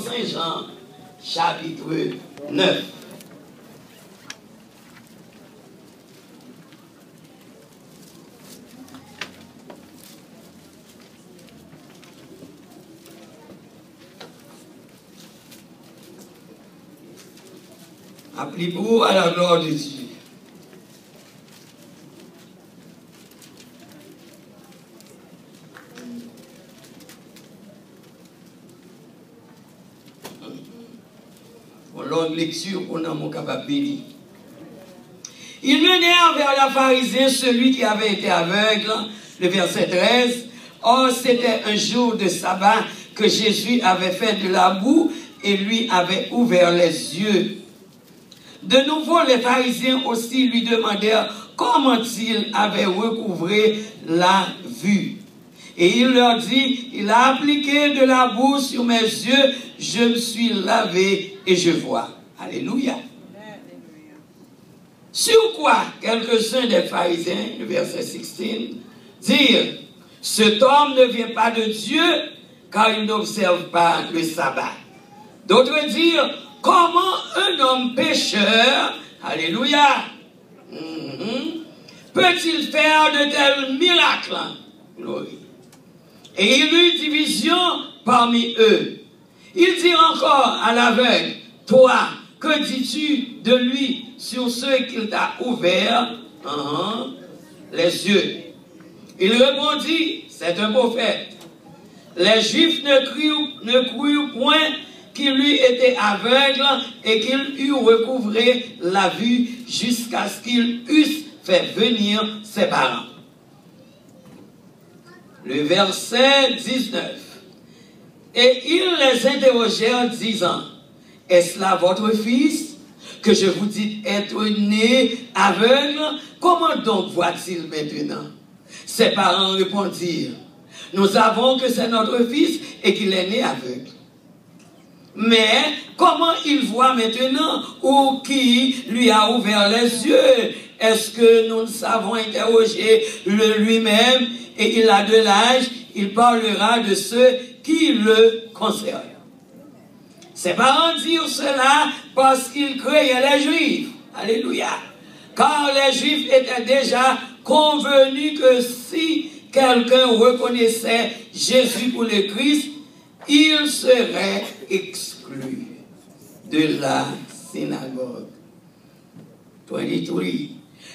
Saint-Jean, chapitre 9. Appelez-vous à la gloire de Dieu. Longue lecture qu'on a mon capable de lire. Il menèrent vers la pharisien celui qui avait été aveugle, le verset 13. Or, c'était un jour de sabbat que Jésus avait fait de la boue et lui avait ouvert les yeux. De nouveau, les pharisiens aussi lui demandèrent comment il avait recouvré la vue. Et il leur dit, il a appliqué de la boue sur mes yeux, je me suis lavé et je vois. Alléluia. Sur quoi quelques-uns des pharisiens, le verset 16, dirent, cet homme ne vient pas de Dieu car il n'observe pas le sabbat. D'autres dirent, comment un homme pécheur, alléluia, peut-il faire de tels miracles? Glorie. Et il eut division parmi eux. Il dit encore à l'aveugle, toi, que dis-tu de lui sur ce qu'il t'a ouvert les yeux? Il répondit, c'est un prophète. Les Juifs ne crurent point qu'il lui était aveugle et qu'il eût recouvré la vue jusqu'à ce qu'il eusse fait venir ses parents. Le verset 19. Et ils les interrogèrent disant, est-ce là votre fils que je vous dis être né aveugle? Comment donc voit-il maintenant? Ses parents répondirent, nous savons que c'est notre fils et qu'il est né aveugle. Mais comment il voit maintenant ou qui lui a ouvert les yeux? Est-ce que nous savons interroger lui-même et il a de l'âge, il parlera de ceux qui le concernent. Ses parents dirent cela parce qu'ils craignaient les Juifs. Alléluia. Car les Juifs étaient déjà convenus que si quelqu'un reconnaissait Jésus pour le Christ, il serait exclu de la synagogue. 23.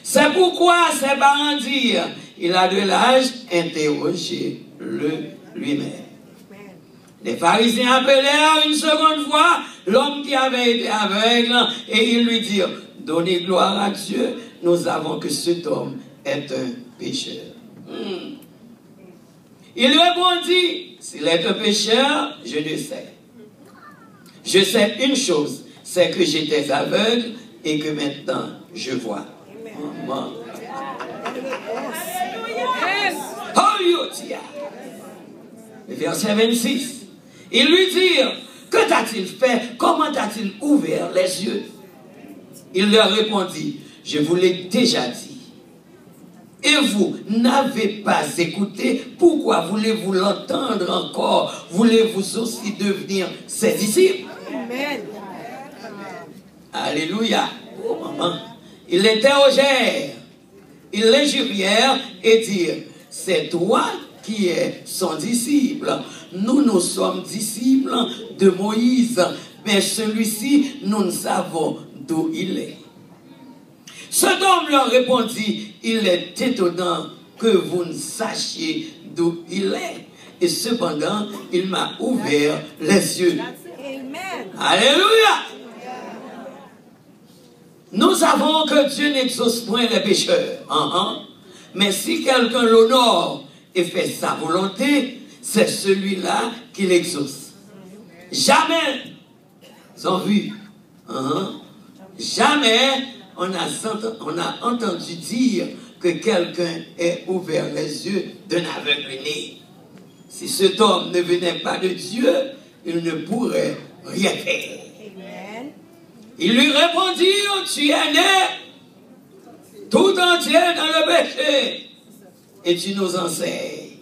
C'est pourquoi ses parents dirent, il a de l'âge, interrogez-le lui-même. Les pharisiens appelèrent une seconde fois l'homme qui avait été aveugle et ils lui dirent, donnez gloire à Dieu, nous savons que cet homme est un pécheur. Il répondit, s'il est un pécheur, je le sais. Je sais une chose, c'est que j'étais aveugle et que maintenant je vois. Amen. Alléluia. Verset 26. Ils lui dirent, que t'a-t-il fait? Comment t'a-t-il ouvert les yeux? Il leur répondit, je vous l'ai déjà dit. Et vous n'avez pas écouté, pourquoi voulez-vous l'entendre encore? Voulez-vous aussi devenir ses disciples? Amen. Alléluia. Oh maman. Ils l'interrogèrent, ils l'injurièrent et dirent, c'est toi qui es son disciple. Nous sommes disciples de Moïse, mais celui-ci, nous ne savons d'où il est. Cet homme leur répondit, il est étonnant que vous ne sachiez d'où il est. Et cependant, il m'a ouvert les yeux. Alléluia. Nous savons que Dieu n'exauce point les pécheurs. Mais si quelqu'un l'honore et fait sa volonté, c'est celui-là qui l'exauce. Jamais, sans vue, jamais on a entendu dire que quelqu'un ait ouvert les yeux d'un aveugle né. Si cet homme ne venait pas de Dieu, il ne pourrait rien faire. Ils lui répondirent, tu es né tout entier dans le péché et tu nous enseignes.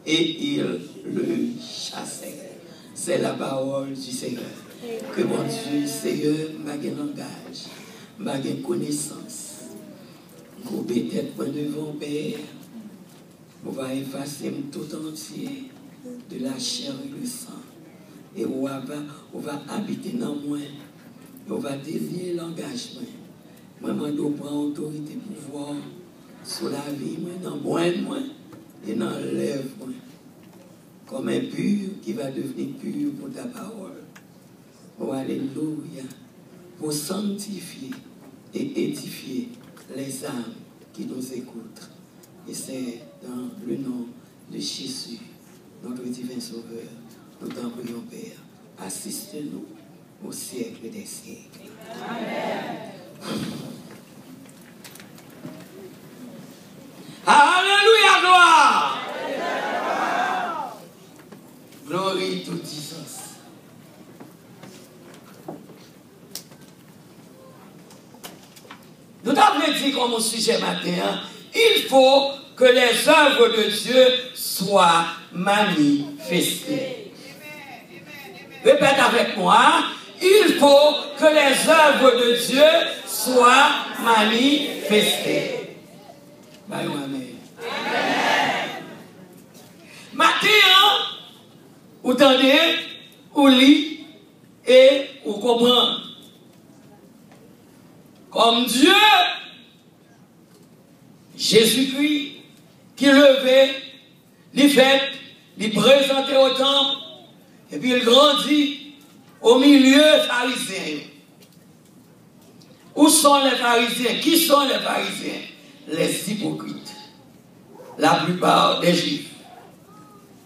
Et ils le chassaient. C'est la parole du Seigneur. Que mon Dieu, Seigneur, m'a un langage, m'a une connaissance. Qu'on peut-être point devant Père, on va effacer tout entier de la chair et le sang. Et on va habiter dans moi. On va délier l'engagement. Moi, je prends autorité, pouvoir sur la vie, moi, dans moi et dans l'œuvre, moi. Comme un pur qui va devenir pur pour ta parole. Oh, alléluia. Pour sanctifier et édifier les âmes qui nous écoutent. Et c'est dans le nom de Jésus, notre divin Sauveur, nous t'en prions, Père. Assiste-nous au siècle des siècles. Amen. Alléluia, gloire. Glorie toute puissance. Nous avons dit comme au sujet matin, il faut que les œuvres de Dieu soient manifestées. Répète avec moi, il faut que les œuvres de Dieu soient manifestées. Amen. Matin, vous entendez, vous lisez et vous comprenez. Comme Dieu, Jésus-Christ, qui levait, les fêtes, les présentait au temple, et puis il grandit au milieu pharisien. Où sont les pharisiens? Qui sont les pharisiens? Les hypocrites. La plupart des juifs.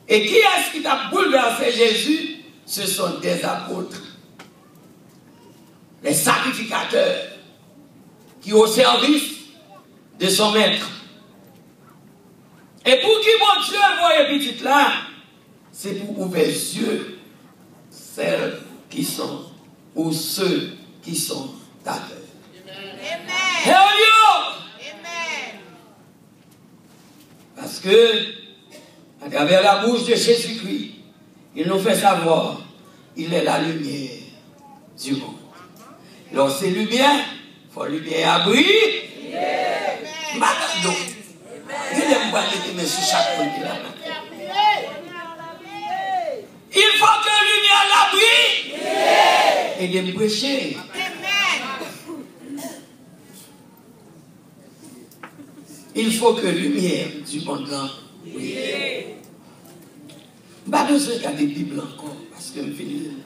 Et qui est-ce qui a bouleversé Jésus? Ce sont des apôtres. Les sacrificateurs qui au service de son maître. Et pour qui mon Dieu voit petit là, c'est pour ouvrir les yeux celles qui sont ou ceux qui sont aveugles. Amen. Parce que à travers la bouche de Jésus-Christ, il nous fait savoir il est la lumière du monde. Alors c'est lumière, il faut lumière abri. Maintenant, il faut que la lumière l'abri et de me prêcher. Il faut que la lumière du monde brille. Pas besoin de des Bibles encore, parce que je finis.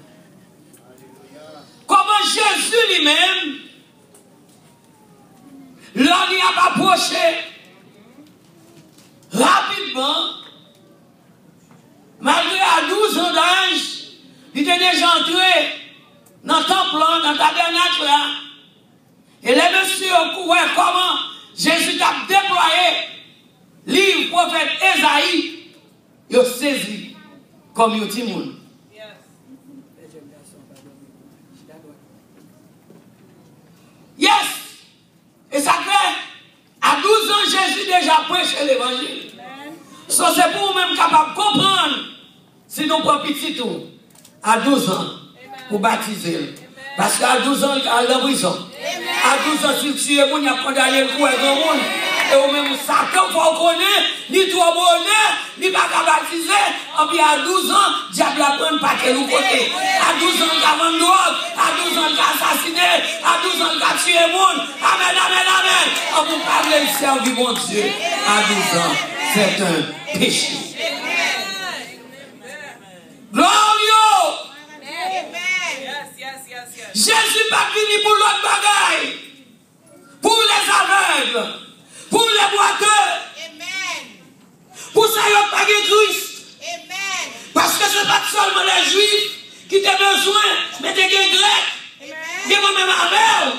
Comment Jésus lui-même, l'on y a approché rapidement, malgré à 12 ans d'âge, il était déjà entré dans le temple, dans le tabernacle là. Et les messieurs couraient comment Jésus a déployé livre prophète Esaïe, il a saisi comme il dit moun. Yes! Et ça fait, à 12 ans, Jésus déjà prêché l'évangile. So, c'est pour nous-mêmes capables de comprendre si nous prenons petit tout, à 12 ans, pour baptiser. Parce qu'à 12 ans, il y a la prison. À 12 ans, s'il tue, il y a condamné le coup et le monde. Et au même Satan, il faut connaître, ni trop bonheur, ni pas qu'à baptiser. Et puis à 12 ans, le diable a pris un paquet de côté. À 12 ans, il a vendu drogue. À 12 ans, il a assassiné. À 12 ans, il a tué le monde. Amen, amen, amen. On vous parle de servir mon Dieu. À 12 ans, c'est un péché. Glorieux. Jésus pas venu pour l'autre bagaille. Pour les aveugles. Pour les boiteux. Pour ça, il n'y a pas de Christ. Parce que ce n'est pas seulement les Juifs qui ont besoin, mais des Grecs. Des moi-même avec.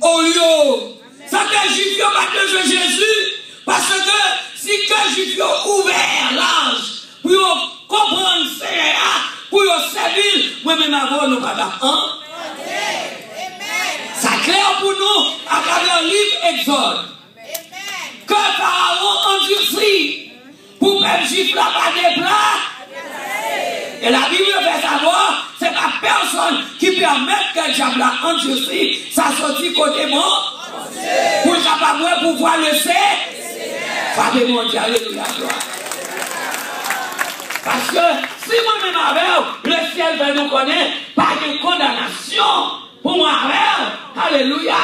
Oh yo. Ça que les Juifs n'ont pas besoin de Jésus. Parce que si les Juifs ont ouvert l'âge pour comprendre CA, pour servir, moi-même avant, nous pas d'accord. C'est clair pour nous à travers le livre Exode. Que Pharaon endurcit pour que les Juifs là pas des plats. Et la Bible fait savoir, c'est pas personne qui permet que le diable a endurci sa sortie côté mort. Pour le capable de pouvoir le faire. Fabez mon Dieu, alléluia. Parce que si moi-même avec le ciel va nous connaître, pas de condamnation pour moi avec. Alléluia.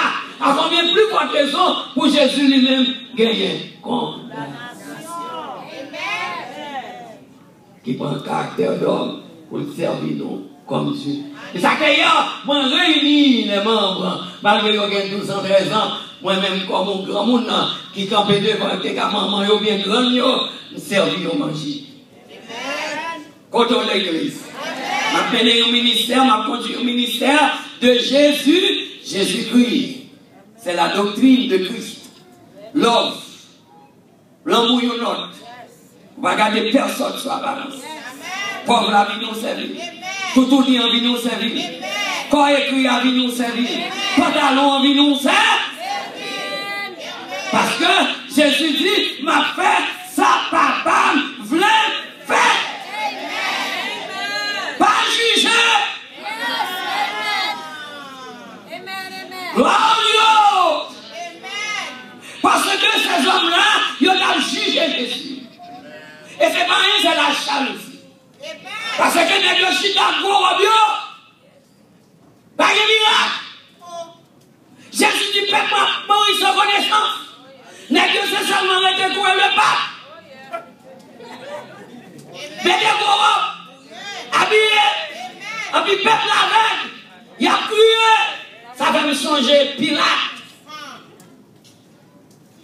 À combien plus forte raison pour Jésus lui-même gagner condamnation. Qui prend le caractère d'homme pour servir nous comme Dieu. Et ça fait hier, moi réunis les membres, malgré qu'ils ont 12 ans, 13 ans, moi-même comme un grand monde qui campait devant tes maman, ou bien grand, nous servir au manger. Contre l'église. Je mené au ministère, je conduit au ministère de Jésus, Jésus-Christ. C'est la doctrine de Christ. Love. L'amour you not. On va garder personne sur la balance. Pauvre la vie nous servir. Tout dit en vie nous servir. Corps écrit en vie nous servir. Pantalon en vie nous servir. Parce que Jésus dit, m'a fait ça, papa, voulait faire. Pas juger. Gloire à Dieu. Parce que ces hommes-là, ils ont jugé Jésus. Et c'est pas rien, c'est la jalousie. Parce que les deux chita gros robio. Pas de miracle. Jésus dit, peuple, Maurice sans connaissance. Les deux c'est seulement été courir le pape. Mettez gros habillé. Et puis peuple avec. Il a crié. Ça va me changer Pilate.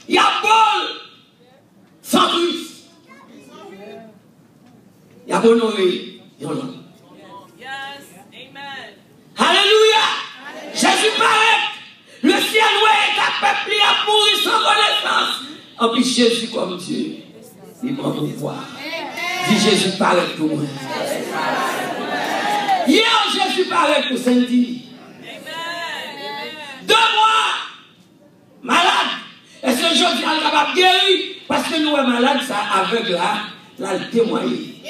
Il y a Paul sans Christ. Il y a honoré. Alléluia. Jésus paraît. Le ciel est à peuple à mourir sans connaissance. En plus Jésus comme Dieu. Il prend pouvoir. Dit Jésus paraît pour moi. Hier Jésus paraît pour Saint-Dieu. 2 mois malade. Est-ce que je dis à capable de guérir? Parce que nous sommes malades, ça aveugle là, le témoigner.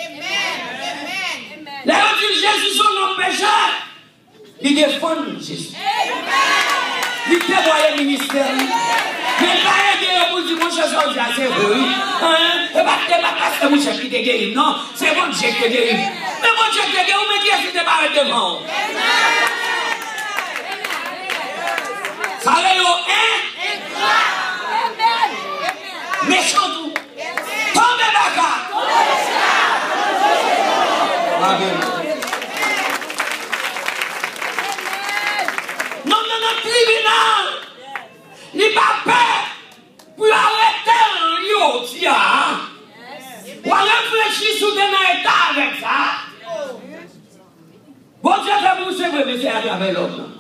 Là, on dit Jésus, son nom pécheur. Il défend Jésus. Il témoigne le ministère. Mais pas aider pour dire mon cher, c'est vrai. Et pas parce que mon cher qui te guérit. Non, c'est bon Dieu qui te guérit. Mais mon Dieu qui te guérit, mais qui est-ce qui te parle devant? Ça va yo, méchant tout. Tombez d'accord. Non, non, tribunal. Il n'est pas peur pour arrêter un yo, tia. Ou à réfléchir sur un état avec ça. Bon Dieu fait pour c'est vrai, mais c'est à travers l'homme.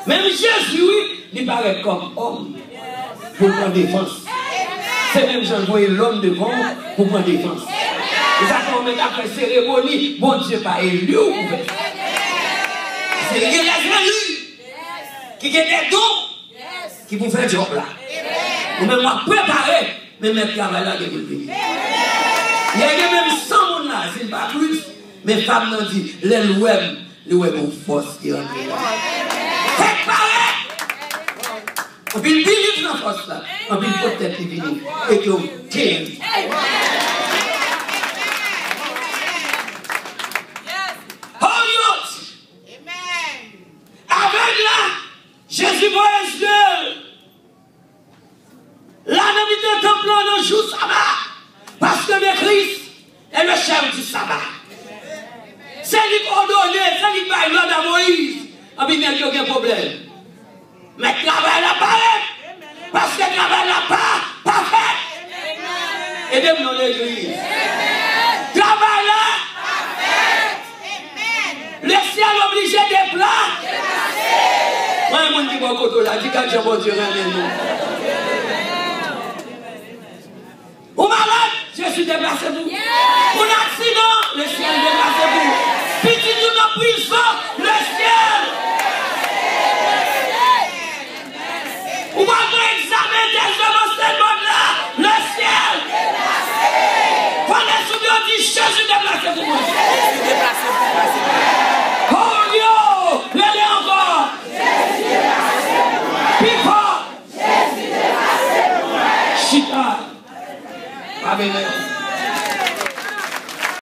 Même Jésus, il paraît comme homme pour prendre défense. C'est même j'envoie l'homme devant pour prendre défense. Et ça, quand on met après cérémonie, bon Dieu pas élu ou ouvert. C'est les élus qui ont des dons qui vous font job là. Ou même moi préparer, mais mettre travail là qui vous le payer. Il y a même 100 personnes là, c'est pas plus. Mais femmes n'ont dit, les web ont force qui est en train. Faites pareil! On peut vivre dans la force là. On peut peut-être vivre et que vous guérissez. Avec là, Jésus voit un ciel. Là, nous sommes temple dans le jour sabbat. Parce que le Christ est le chef du sabbat. C'est lui qui ordonne, c'est lui qui va l'ordre à Moïse. Et puis, il n'y a aucun problème. Mais le travail n'a pas fait. Parce que le travail n'a pas fait. Aidez-moi dans l'église. Le travail là. Le ciel obligé des plats. Moi, je dis bon côté là, dis que j'ai bon Dieu nous. Ou malade, je suis déplacé pour. Ou accident, le ciel déplacé pour. Petit nous dans prison, le ciel. Ou malgré examen des enseignements là, le ciel. Pendant que je dis Jésus déplacé pour moi. Lavez-les.